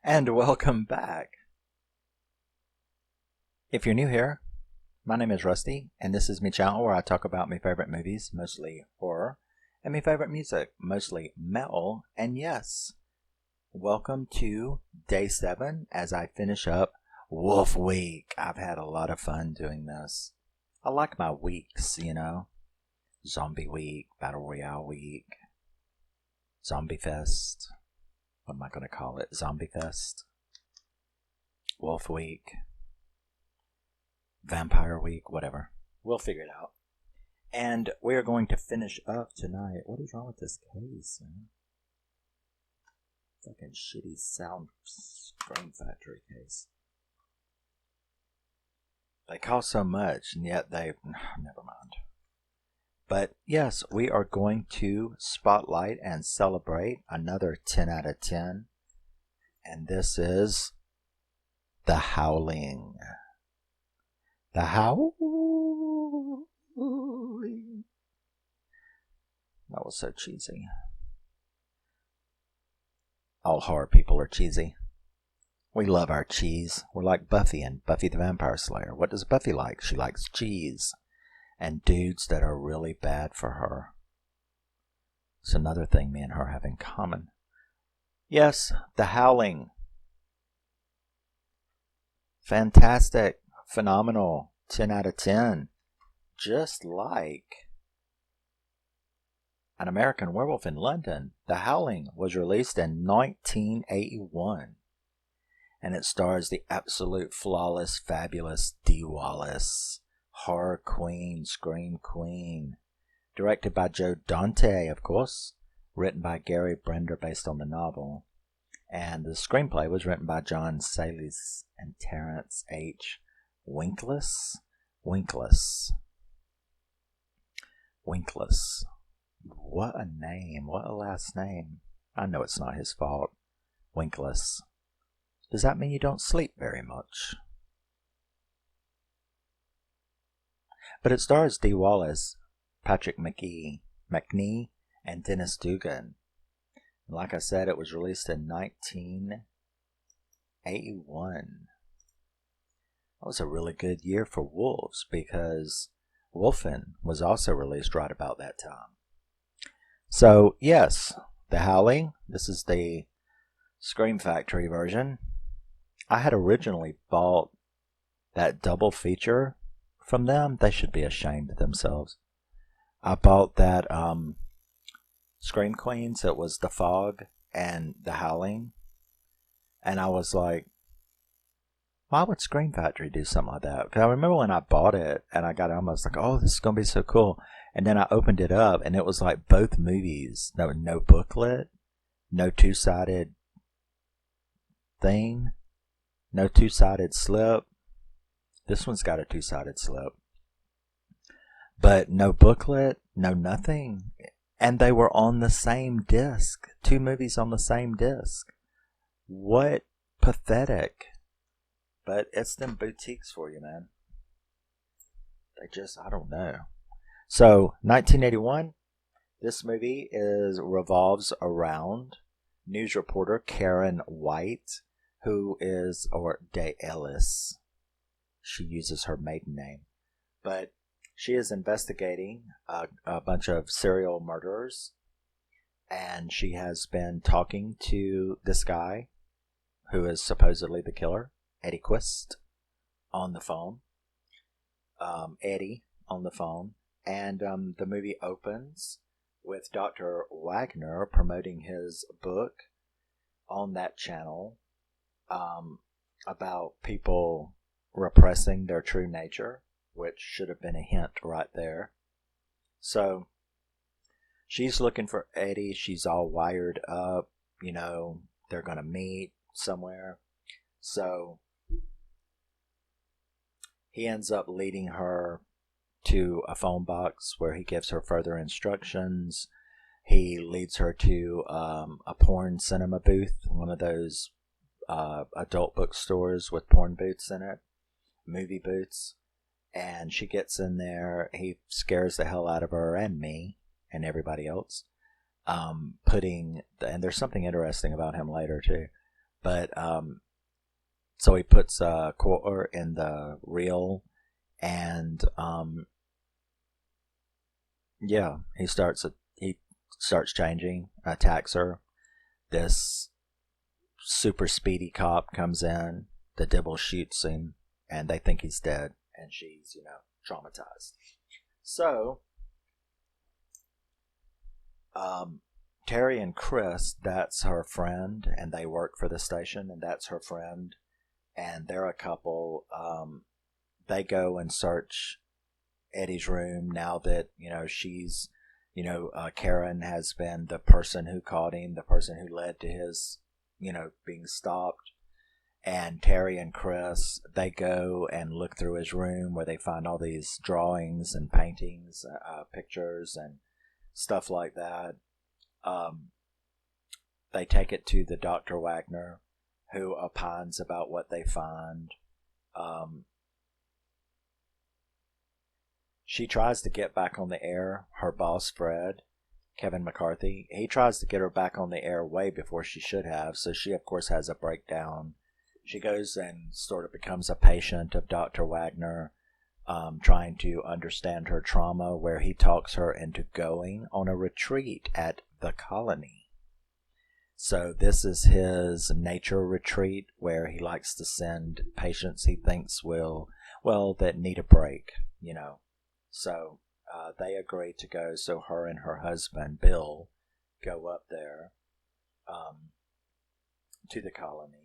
And welcome back. If you're new here, my name is Rusty, and this is my channel where I talk about my favorite movies, mostly horror, and my favorite music, mostly metal. And yes, welcome to day 7 as I finish up Wolf Week. I've had a lot of fun doing this. I like my weeks, Zombie Week, Battle Royale Week, Zombie Fest. What am I going to call it? Zombie Fest? Wolf Week? Vampire Week? Whatever. We'll figure it out. And we are going to finish up tonight. What is wrong with this case, man? Fucking shitty sound Scream Factory case. They cost so much, and yet they... Never mind. But yes, we are going to spotlight and celebrate another 10 out of 10. And this is The Howling. The Howling. That was so cheesy. All horror people are cheesy. We love our cheese. We're like Buffy and Buffy the Vampire Slayer. What does Buffy like? She likes cheese. And dudes that are really bad for her. It's another thing me and her have in common. Yes, The Howling. Fantastic. Phenomenal. 10 out of 10. Just like An American Werewolf in London, The Howling was released in 1981. And it stars the absolute flawless, fabulous Dee Wallace. Horror queen, scream queen. Directed by Joe Dante, of course. Written by Gary Brandner based on the novel. And the screenplay was written by John Sayles and Terrence H. Winkless. What a name. What a last name. I know it's not his fault. Winkless. Does that mean you don't sleep very much? But it stars Dee Wallace, Patrick Macnee, and Dennis Dugan. And like I said, it was released in 1981. That was a really good year for wolves because Wolfen was also released right about that time. So, yes, The Howling. This is the Scream Factory version. I had originally bought that double feature from them. They should be ashamed of themselves. I bought that Scream Queens. It was The Fog and The Howling. And I was like, why would Scream Factory do something like that? Because I remember when I bought it and I got it, I was like, oh, this is going to be so cool. And then I opened it up and it was like both movies. There was no booklet, no two-sided thing, no two-sided slip. This one's got a two-sided slip. But no booklet, no nothing. And they were on the same disc. 2 movies on the same disc. What pathetic. But it's them boutiques for you, man. They just, I don't know. So, 1981. This movie revolves around news reporter Karen White, who is, or De Ellis. She uses her maiden name. But she is investigating a bunch of serial murderers. And she has been talking to this guy, who is supposedly the killer, Eddie Quist, on the phone. Eddie on the phone. And the movie opens with Dr. Wagner promoting his book on that channel about people repressing their true nature, which should have been a hint right there. So she's looking for Eddie. She's all wired up. They're going to meet somewhere. So he ends up leading her to a phone box where he gives her further instructions. He leads her to a porn cinema booth, one of those adult bookstores with porn booths in it, movie booths. And she gets in there. He scares the hell out of her and me and everybody else. And there's something interesting about him later too. But so he puts a quarter in the reel, and yeah, he starts changing, attacks her. This super speedy cop comes in. The Dibble shoots him, and they think he's dead, and she's, traumatized. So, Terry and Chris, that's her friend, and they work for the station, and that's her friend, and they're a couple. They go and search Eddie's room now that, she's, Karen has been the person who caught him, the person who led to his, being stopped. And Terry and Chris, they go and look through his room where they find all these drawings and paintings, pictures and stuff like that. They take it to the Dr. Wagner, who opines about what they find. She tries to get back on the air. Her boss, Fred, Kevin McCarthy, he tries to get her back on the air way before she should have. So she, of course, has a breakdown. She goes and sort of becomes a patient of Dr. Wagner, trying to understand her trauma, where he talks her into going on a retreat at the colony. So this is his nature retreat where he likes to send patients he thinks that need a break, So they agree to go. So her and her husband, Bill, go up there to the colony.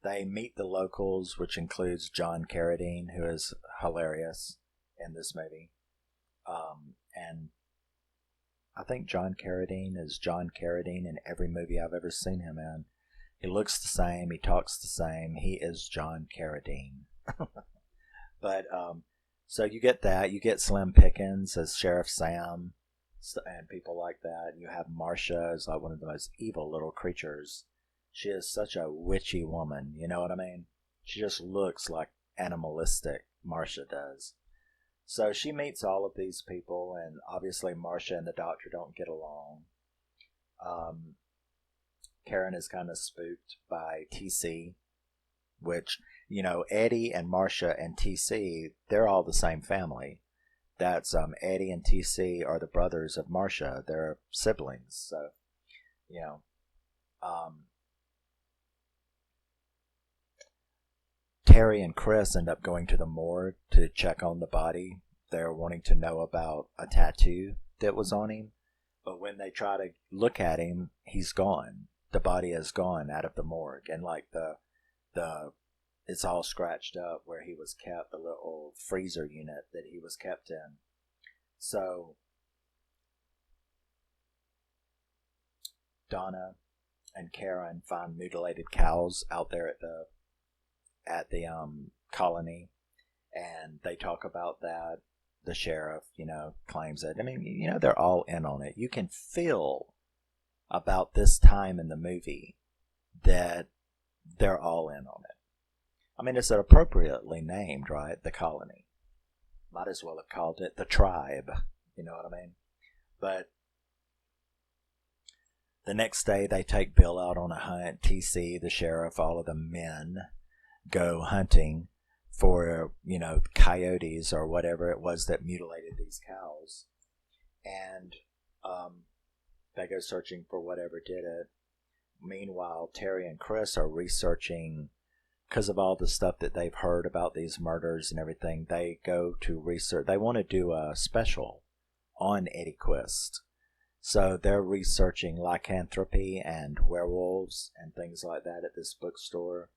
They meet the locals, which includes John Carradine, who is hilarious in this movie. And I think John Carradine is John Carradine in every movie I've ever seen him in. He looks the same. He talks the same. He is John Carradine. But so you get that. You get Slim Pickens as Sheriff Sam and people like that. You have Marcia as like one of the most evil little creatures. She is such a witchy woman, you know what I mean? She just looks like animalistic, Marcia does. So she meets all of these people, and obviously Marcia and the doctor don't get along. Karen is kind of spooked by TC, which, Eddie and Marcia and TC, they're all the same family. That's Eddie and TC are the brothers of Marcia. They're siblings, so, Terry and Chris end up going to the morgue to check on the body. They're wanting to know about a tattoo that was on him. But when they try to look at him, he's gone. The body is gone out of the morgue. And like it's all scratched up where he was kept, the little freezer unit that he was kept in. So Donna and Karen find mutilated cows out there at the colony, and they talk about that. The sheriff, claims it. I mean, they're all in on it. You can feel about this time in the movie that they're all in on it. I mean, it's appropriately named, right? The colony. Might as well have called it the tribe. You know what I mean? But the next day, they take Bill out on a hunt. TC, the sheriff, all of the men go hunting for, coyotes or whatever it was that mutilated these cows. And they go searching for whatever did it. Meanwhile, Terry and Chris are researching, because of all the stuff that they've heard about these murders and everything. They go to research. They want to do a special on Eddie Quist. So they're researching lycanthropy and werewolves and things like that at this bookstore.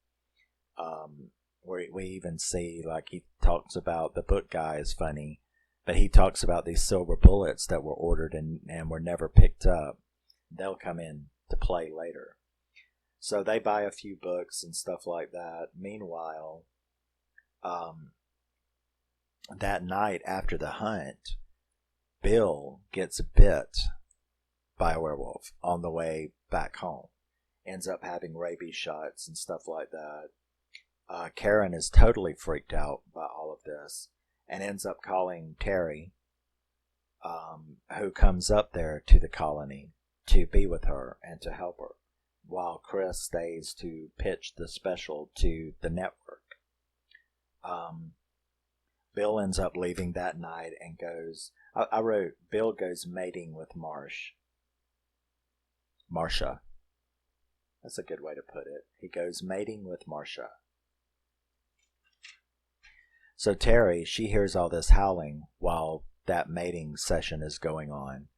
Where we even see, like, he talks about, the book guy is funny, but he talks about these silver bullets that were ordered and were never picked up. They'll come in to play later. So they buy a few books and stuff like that. Meanwhile, that night after the hunt, Bill gets bit by a werewolf on the way back home. Ends up having rabies shots and stuff like that. Karen is totally freaked out by all of this and ends up calling Terry, who comes up there to the colony to be with her and to help her. while Chris stays to pitch the special to the network. Bill ends up leaving that night and goes, I wrote, Bill goes mating with Marcia. That's a good way to put it. He goes mating with Marcia. So Terry, she hears all this howling while that mating session is going on.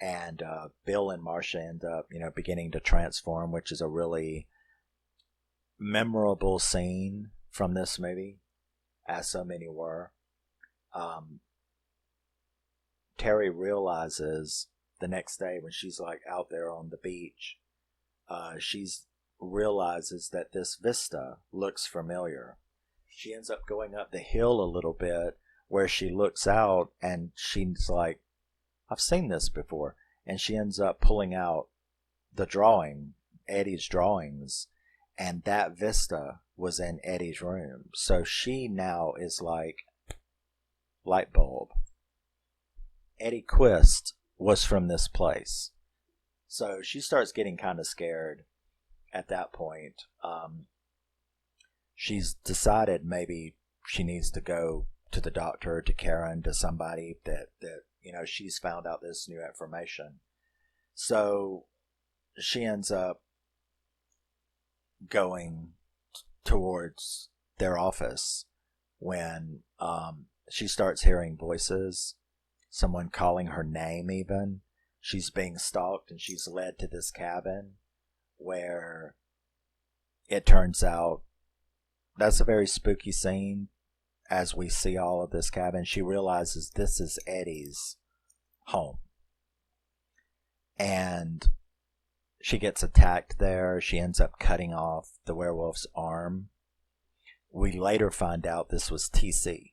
And Bill and Marcia end up, beginning to transform, which is a really memorable scene from this movie, as so many were. Terry realizes the next day when she's like out there on the beach, she realizes that this vista looks familiar. She ends up going up the hill a little bit where she looks out and she's like, I've seen this before. And she ends up pulling out the drawing, Eddie's drawings, and that vista was in Eddie's room. So she now is like, light bulb. Eddie Quist was from this place. So she starts getting kind of scared at that point. She's decided maybe she needs to go to the doctor, to Karen, to somebody that she's found out this new information. So she ends up going towards their office when she starts hearing voices, someone calling her name even. She's being stalked and she's led to this cabin where it turns out that's a very spooky scene. As we see all of this cabin, she realizes this is Eddie's home. And she gets attacked there. She ends up cutting off the werewolf's arm. We later find out this was TC.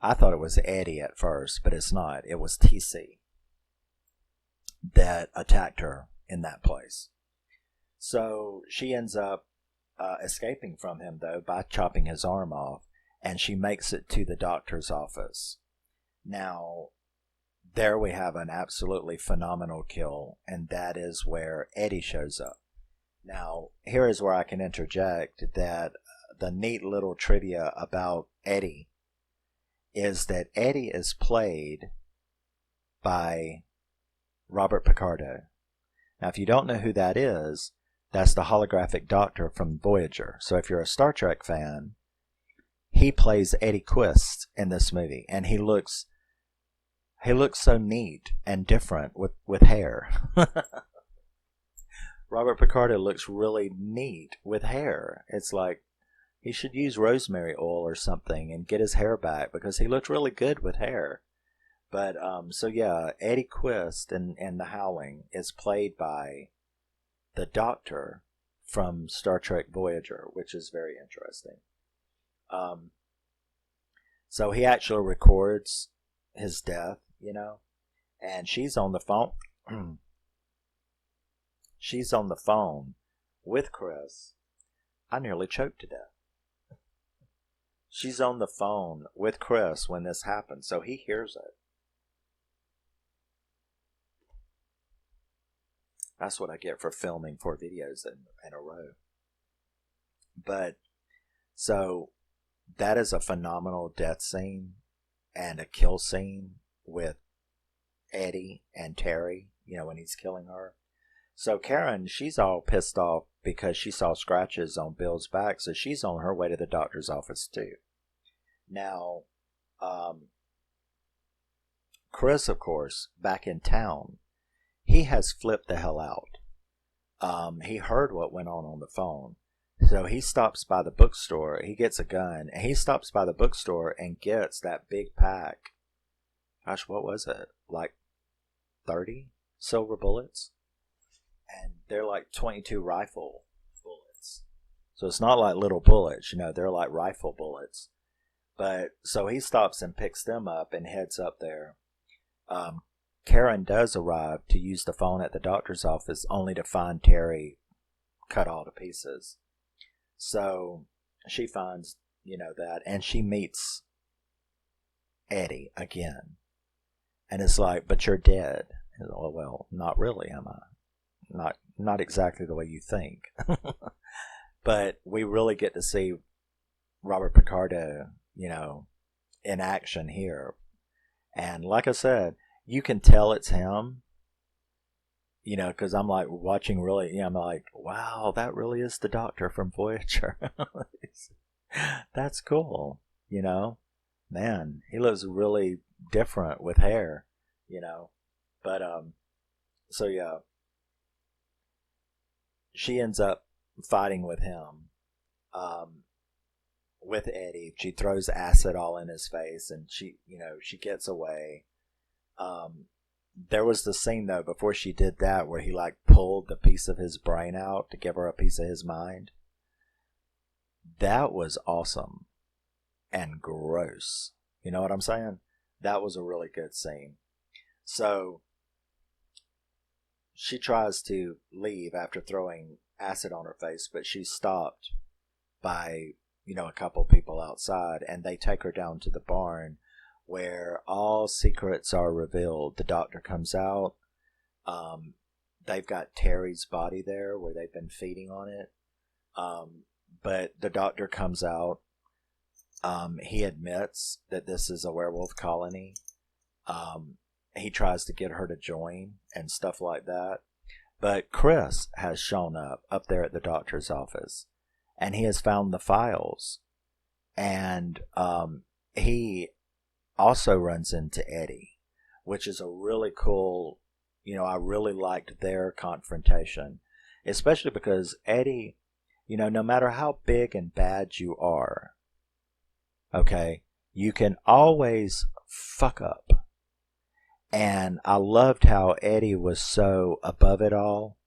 I thought it was Eddie at first, but it's not. It was TC that attacked her in that place. So she ends up escaping from him, though, by chopping his arm off, and she makes it to the doctor's office. Now, there we have an absolutely phenomenal kill, and that is where Eddie shows up. Now, here is where I can interject that the neat little trivia about Eddie is that Eddie is played by Robert Picardo. Now, if you don't know who that is, that's the holographic doctor from Voyager. So if you're a Star Trek fan, he plays Eddie Quist in this movie, and he looks so neat and different with hair. Robert Picardo looks really neat with hair. It's like he should use rosemary oil or something and get his hair back because he looked really good with hair. But so yeah, Eddie Quist in The Howling is played by the Doctor from Star Trek Voyager, which is very interesting. So he actually records his death, and she's on the phone. She's on the phone with Chris. I nearly choked to death. She's on the phone with Chris when this happens, so he hears it. That's what I get for filming 4 videos in a row. But, so, that is a phenomenal death scene and a kill scene with Eddie and Terry, when he's killing her. So Karen, she's all pissed off because she saw scratches on Bill's back, so she's on her way to the doctor's office too. Now, Chris, of course, back in town, he has flipped the hell out. He heard what went on the phone. So he stops by the bookstore. He gets a gun. And he stops by the bookstore and gets that big pack. Gosh, what was it? Like 30 silver bullets? And they're like 22 rifle bullets. So it's not like little bullets. They're like rifle bullets. But so he stops and picks them up and heads up there. Karen does arrive to use the phone at the doctor's office only to find Terry cut all to pieces. So she finds, that, and she meets Eddie again. And it's like, but you're dead. Well, not really, am I? not exactly the way you think. But we really get to see Robert Picardo, in action here. And like I said, you can tell it's him, because I'm like watching really, I'm like, wow, that really is the Doctor from Voyager. That's cool, Man, he looks really different with hair, But, so yeah, she ends up fighting with him, with Eddie. She throws acid all in his face, and she gets away. There was the scene though before she did that where he like pulled the piece of his brain out to give her a piece of his mind. That was awesome and gross. You know what I'm saying? That was a really good scene. So she tries to leave after throwing acid on her face, but she's stopped by, a couple people outside, and they take her down to the barn where all secrets are revealed. The Doctor comes out. They've got Terry's body there where they've been feeding on it. But the Doctor comes out. He admits that this is a werewolf colony. He tries to get her to join and stuff like that. But Chris has shown up there at the Doctor's office, and he has found the files. And he also runs into Eddie, which is a really cool, I really liked their confrontation, especially because Eddie, no matter how big and bad you are, okay, you can always fuck up. And I loved how Eddie was so above it all.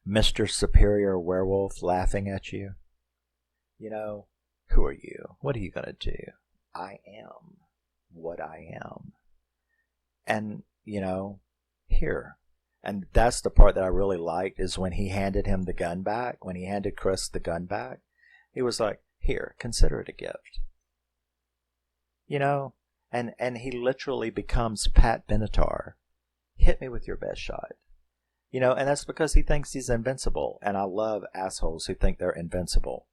Mr. Superior Werewolf laughing at you. Who are you? What are you going to do? I am what I am. And, here. And that's the part that I really liked, is when he handed him the gun back, when he handed Chris the gun back, he was like, here, consider it a gift. And he literally becomes Pat Benatar. Hit me with your best shot. And that's because he thinks he's invincible. And I love assholes who think they're invincible,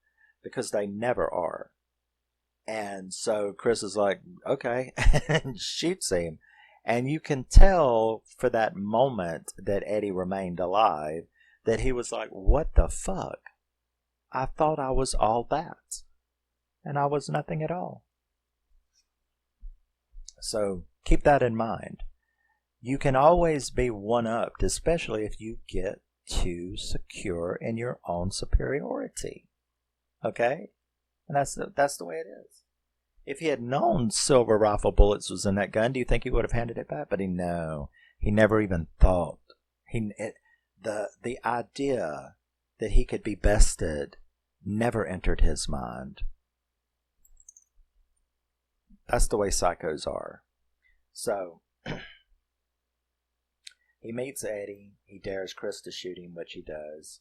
because they never are. And so Chris is like, okay, and shoots him. And you can tell for that moment that Eddie remained alive that he was like, what the fuck? I thought I was all that. And I was nothing at all. So keep that in mind. You can always be one-upped, especially if you get too secure in your own superiority. Okay? And that's the way it is. If he had known silver rifle bullets was in that gun, do you think he would have handed it back? But he never even thought. The idea that he could be bested never entered his mind. That's the way psychos are. So he meets Eddie. He dares Chris to shoot him, which he does,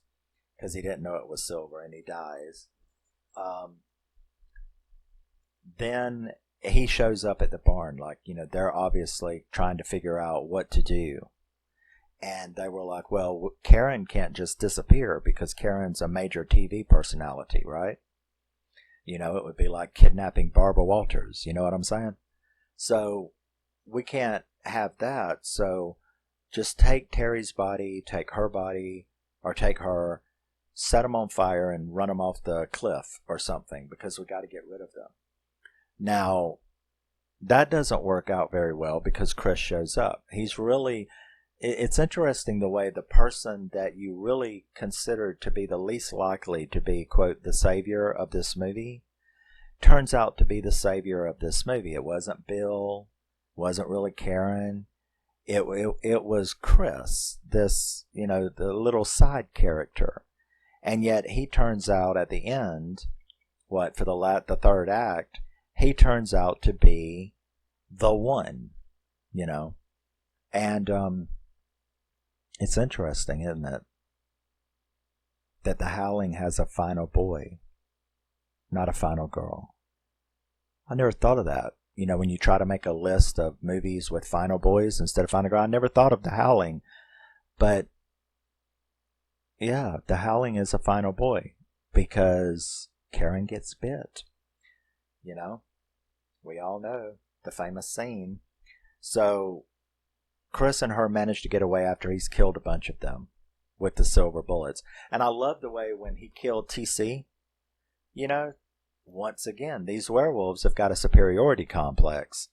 because he didn't know it was silver, and he dies. Then he shows up at the barn, they're obviously trying to figure out what to do. And they were like, well, Karen can't just disappear because Karen's a major TV personality, right? It would be like kidnapping Barbara Walters. You know what I'm saying? So we can't have that. So just take Terry's body, take her body, or take her, set them on fire and run them off the cliff or something, because we got to get rid of them. Now, that doesn't work out very well because Chris shows up. It's interesting the way the person that you really considered to be the least likely to be, quote, the savior of this movie, turns out to be the savior of this movie. It wasn't Bill, wasn't really Karen. It was Chris, this, the little side character. And yet he turns out at the end, for the third act, he turns out to be the one, And it's interesting, isn't it, that the Howling has a final boy, not a final girl. I never thought of that. When you try to make a list of movies with final boys instead of final girl, I never thought of the Howling But yeah, the Howling is a final boy because Karen gets bit. You know, we all know the famous scene. So Chris and her manage to get away after he's killed a bunch of them with the silver bullets. And I love the way when he killed TC, you know, once again, these werewolves have got a superiority complex.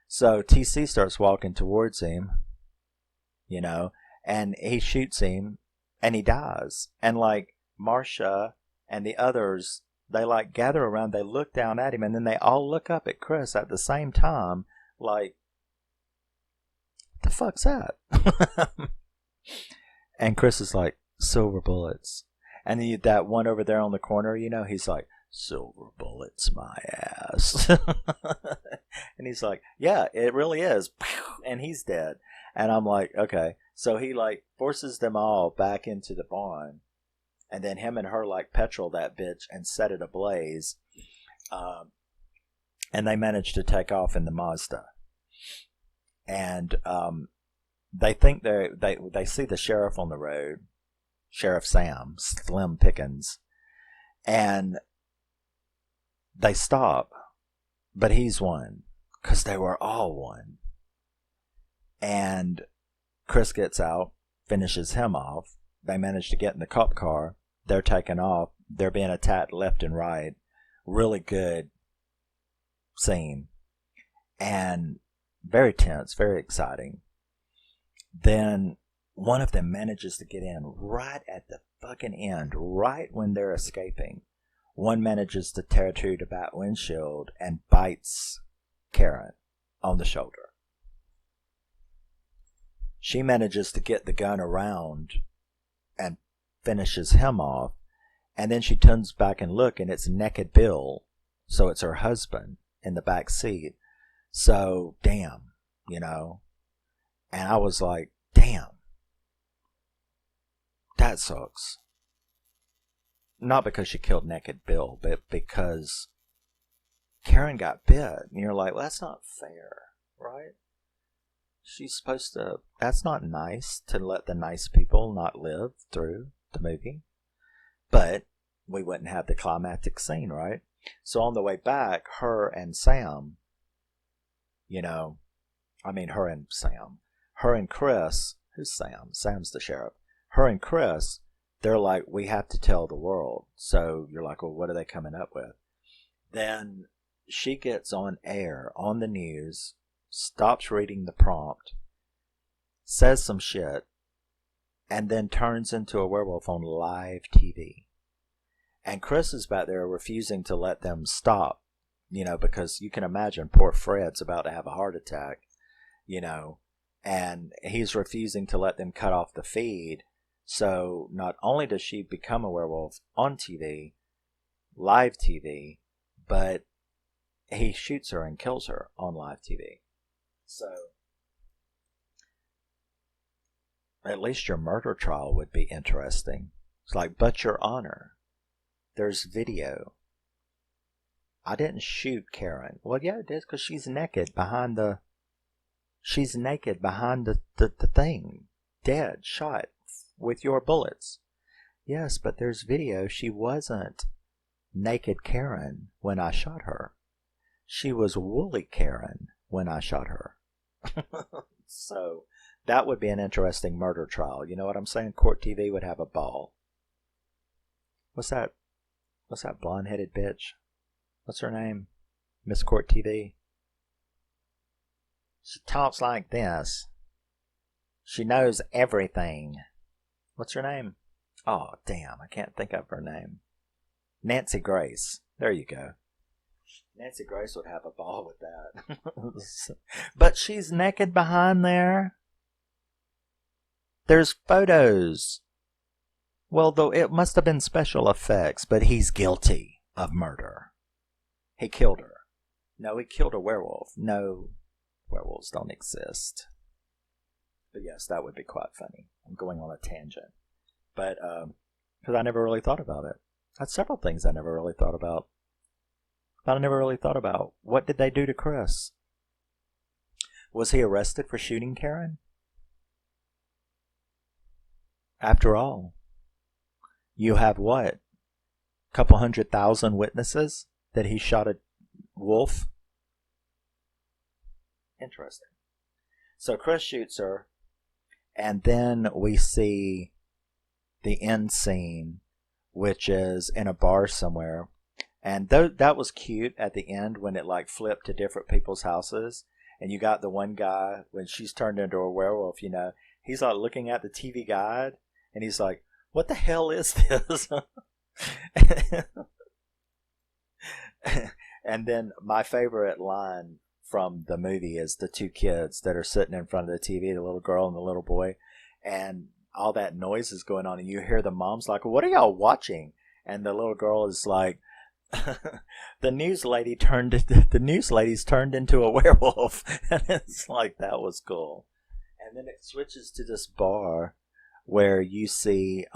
So TC starts walking towards him, you know, and he shoots him and he dies. And like Marcia and the others, they like gather around, they look down at him, and then they all look up at Chris at the same time, like, what the fuck's that? And Chris is like, silver bullets. And then that one over there on the corner, you know, he's like, silver bullets, my ass. And he's like, yeah, it really is. And he's dead. And I'm like, okay. So he like forces them all back into the barn. And then him and her like petrol that bitch and set it ablaze. And they manage to take off in the Mazda. And they think they see the sheriff on the road. Sheriff Sam, Slim Pickens. And they stop. But he's won. Because they were all one. And Chris gets out, finishes him off. They manage to get in the cop car. They're taken off. They're being attacked left and right. Really good scene. And very tense, very exciting. Then one of them manages to get in right at the fucking end, right when they're escaping. One manages to tear through the back windshield and bites Karen on the shoulder. She manages to get the gun around and finishes him off. And then she turns back and look, and it's naked Bill. So it's her husband in the back seat. So, damn, you know. And I was like, damn. That sucks. Not because she killed naked Bill, but because Karen got bit. And you're like, well, that's not fair, right? She's supposed to... That's not nice to let the nice people not live through the movie. But we wouldn't have the climactic scene, right? So on the way back, her and Sam, you know... I mean, her and Sam. Her and Chris... Who's Sam? Sam's the sheriff. Her and Chris, they're like, we have to tell the world. So you're like, well, what are they coming up with? Then she gets on air, on the news... stops reading the prompt, says some shit, and then turns into a werewolf on live TV. And Chris is back there refusing to let them stop, you know, because you can imagine poor Fred's about to have a heart attack, you know, and he's refusing to let them cut off the feed. So not only does she become a werewolf on TV, live TV, but he shoots her and kills her on live TV. So, at least your murder trial would be interesting. It's like, but your honor, there's video. I didn't shoot Karen. Well, yeah, it is, because she's naked behind the... She's naked behind the thing. Dead, shot with your bullets. Yes, but there's video. She wasn't naked Karen when I shot her. She was woolly Karen when I shot her. So that would be an interesting murder trial. You know what I'm saying? Court TV would have a ball. What's that blonde-headed bitch? What's her name? Miss Court TV? She talks like this. She knows everything. What's her name? Oh, damn, I can't think of her name. Nancy Grace. There you go. Nancy Grace would have a ball with that. But she's naked behind there. There's photos. Well, though it must have been special effects, but he's guilty of murder. He killed her. No, he killed a werewolf. No, werewolves don't exist. But yes, that would be quite funny. I'm going on a tangent. But, because I never really thought about it. That's several things I never really thought about. But I never really thought about, what did they do to Chris? Was he arrested for shooting Karen? After all, you have what? Couple 100,000 witnesses that he shot a wolf? Interesting. So Chris shoots her, and then we see the end scene, which is in a bar somewhere. And that was cute at the end when it like flipped to different people's houses. And you got the one guy, when she's turned into a werewolf, he's like looking at the TV guide and he's like, what the hell is this? And then my favorite line from the movie is the two kids that are sitting in front of the TV, the little girl and the little boy. And all that noise is going on. And you hear the mom's like, what are y'all watching? And the little girl is like, the news lady's turned into a werewolf. And it's like, that was cool. And then it switches to this bar where you see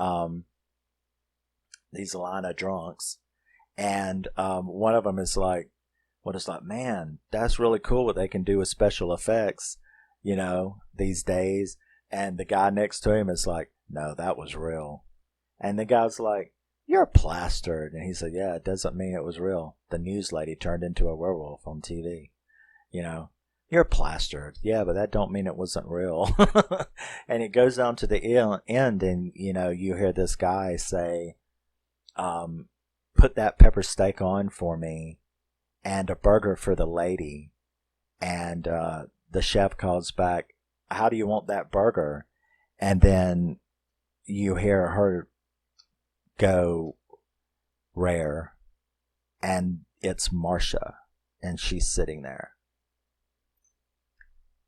these line of drunks, and one of them is like, man, that's really cool what they can do with special effects, these days. And the guy next to him is like, no, that was real. And the guy's like, you're plastered. And he said, yeah, it doesn't mean it was real. The news lady turned into a werewolf on TV. You're plastered. Yeah, but that don't mean it wasn't real. And it goes down to the end, and, you hear this guy say, put that pepper steak on for me and a burger for the lady. And the chef calls back, how do you want that burger? And then you hear her go rare, and it's Marcia, and she's sitting there.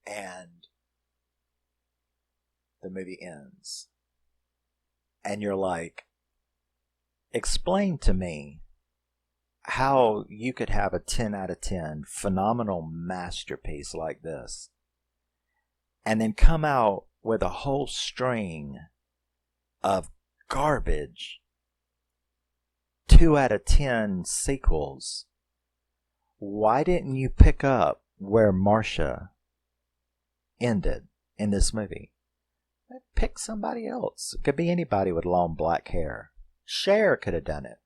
And the movie ends. And you're like, explain to me how you could have a 10 out of 10 phenomenal masterpiece like this and then come out with a whole string of garbage 2 out of 10 sequels. Why didn't you pick up where Marcia ended in this movie? Pick somebody else. It could be anybody with long black hair. Cher could have done it.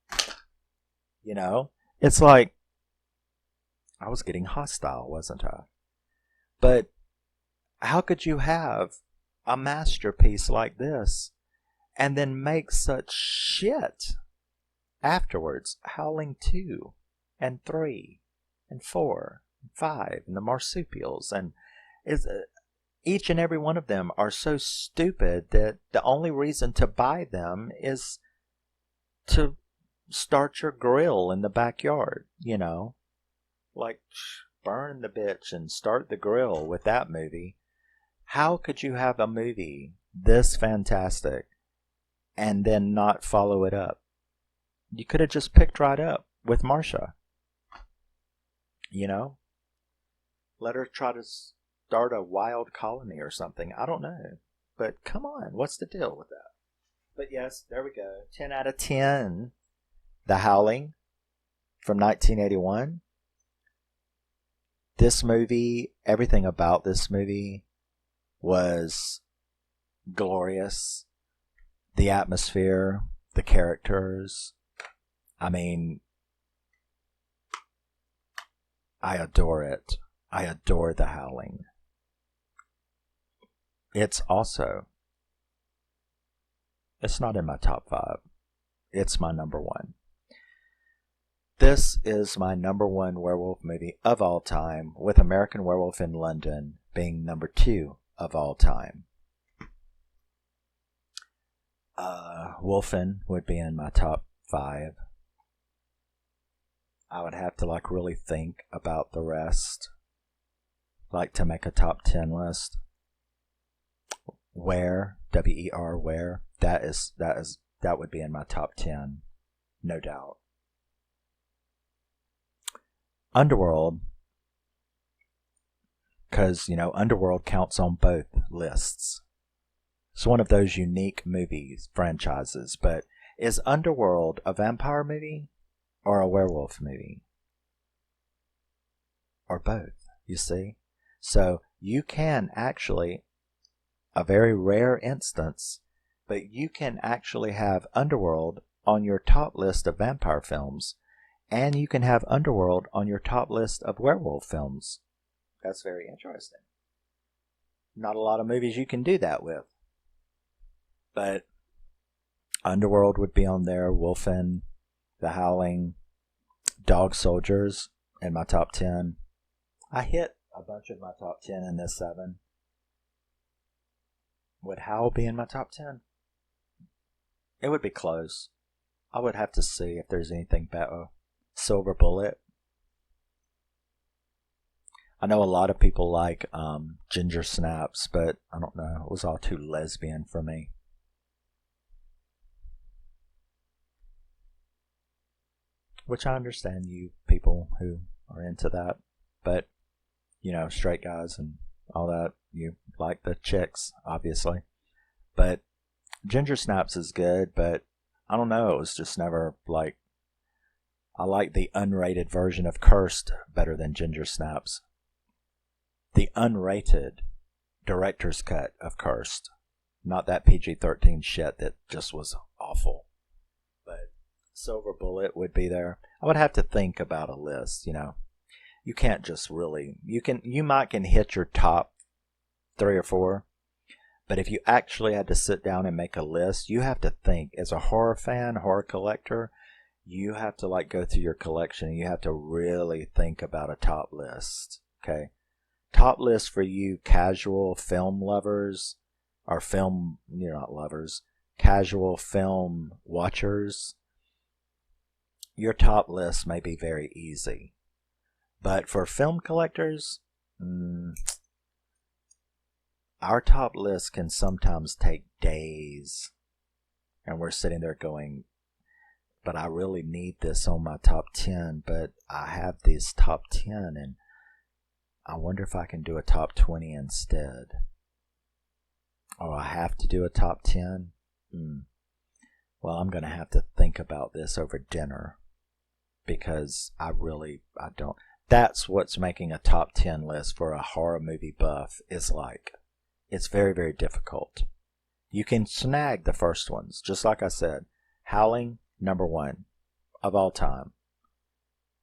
It's like, I was getting hostile, wasn't I? But how could you have a masterpiece like this and then make such shit afterwards? Howling 2 and 3 and 4 and 5 and the marsupials, and each and every one of them are so stupid that the only reason to buy them is to start your grill in the backyard, like burn the bitch and start the grill with that movie. How could you have a movie this fantastic and then not follow it up? You could have just picked right up with Marcia. Let her try to start a wild colony or something. I don't know. But come on, what's the deal with that? But yes, there we go. 10 out of 10. The Howling from 1981. This movie, everything about this movie was glorious. The atmosphere, the characters. I mean, I adore it. I adore The Howling. It's not in my top 5. It's my number 1. This is my number 1 werewolf movie of all time, with American Werewolf in London being number 2 of all time. Wolfen would be in my top 5. I would have to really think about the rest, to make a top 10 list. Where, W-E-R, Where, that would be in my top 10, no doubt. Underworld, because, Underworld counts on both lists. It's one of those unique movies, franchises, but is Underworld a vampire movie or a werewolf movie? Or both, you see? So you can actually, a very rare instance, But you can actually have Underworld on your top list of vampire films, and you can have Underworld on your top list of werewolf films. That's very interesting. Not a lot of movies you can do that with. But Underworld would be on there, Wolfen, The Howling, Dog Soldiers in my top 10. I hit a bunch of my top 10 in this 7. Would Howl be in my top 10? It would be close. I would have to see if there's anything better. Silver Bullet. I know a lot of people like Ginger Snaps, but I don't know. It was all too lesbian for me. Which I understand you people who are into that. But, you know, straight guys and all that, you like the chicks, obviously. But Ginger Snaps is good, but I don't know. It was just never like... I like the unrated version of Cursed better than Ginger Snaps. The unrated director's cut of Cursed. Not that PG-13 shit that just was awful. But Silver Bullet would be there. I would have to think about a list, you know. You can't just really... You might can hit your top 3 or 4. But if you actually had to sit down and make a list, you have to think. As a horror fan, horror collector, you have to like go through your collection and you have to really think about a top list. Okay? Top list for you casual film lovers, or film, you're not lovers, casual film watchers. Your top list may be very easy. But for film collectors, our top list can sometimes take days. And we're sitting there going, but I really need this on my top 10, but I have these top 10, and I wonder if I can do a top 20 instead. Or I have to do a top 10? Well, I'm going to have to think about this over dinner. Because I don't. That's what's making a top 10 list for a horror movie buff is like. It's very, very difficult. You can snag the first ones. Just like I said. Howling, number 1 of all time.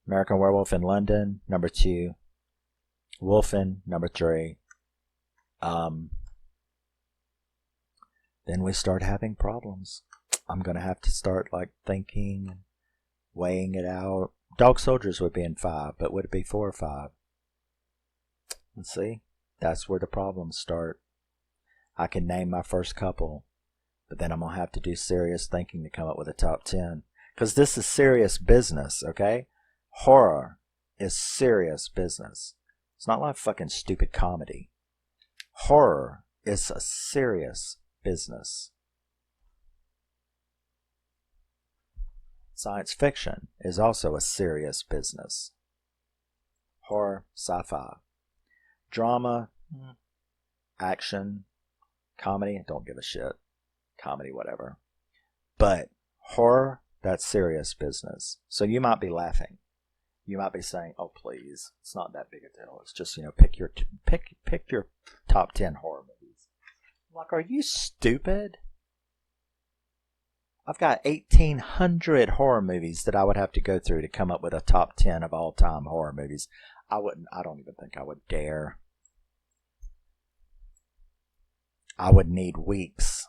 American Werewolf in London, number 2. Wolfen, number 3. Then we start having problems. I'm going to have to start like thinking and weighing it out. Dog Soldiers would be in 5, but would it be 4 or 5? Let's see. That's where the problems start. I can name my first couple, but then I'm going to have to do serious thinking to come up with a top 10. Because this is serious business, okay? Horror is serious business. It's not like fucking stupid comedy. Horror is a serious business. Science fiction is also a serious business. Horror, sci-fi. Drama, action, comedy, don't give a shit. Comedy, whatever. But horror, that's serious business. So you might be laughing. You might be saying, "Oh, please, it's not that big a deal. It's just, pick your top 10 horror movies." Like, are you stupid? I've got 1,800 horror movies that I would have to go through to come up with a top 10 of all time horror movies. I don't even think I would dare. I would need weeks.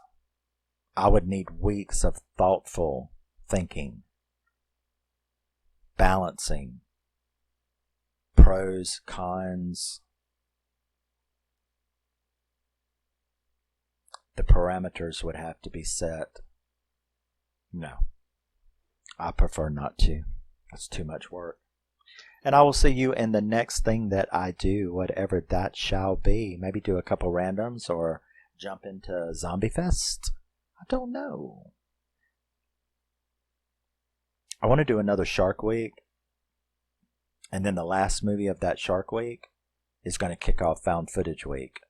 I would need weeks of thoughtful thinking, balancing, pros, cons. The parameters would have to be set. No. I prefer not to. It's too much work. And I will see you in the next thing that I do, whatever that shall be. Maybe do a couple randoms or jump into Zombie Fest. I don't know. I want to do another Shark Week. And then the last movie of that Shark Week is going to kick off Found Footage Week.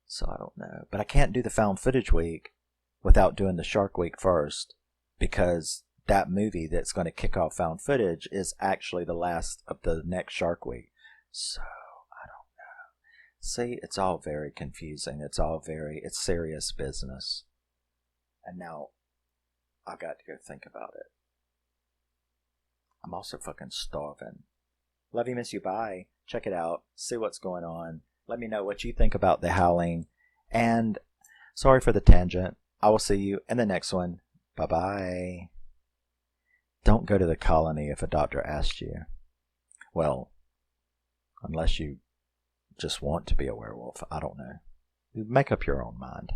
So I don't know. But I can't do the Found Footage Week without doing the Shark Week first. Because that movie that's going to kick off Found Footage is actually the last of the next Shark Week. So, I don't know. See, it's all very confusing. It's serious business. And now I got to go think about it. I'm also fucking starving. Love you, miss you, bye. Check it out. See what's going on. Let me know what you think about the Howling. And sorry for the tangent. I will see you in the next one. Bye-bye. Don't go to the colony if a doctor asks you. Well, unless you just want to be a werewolf. I don't know. Make up your own mind.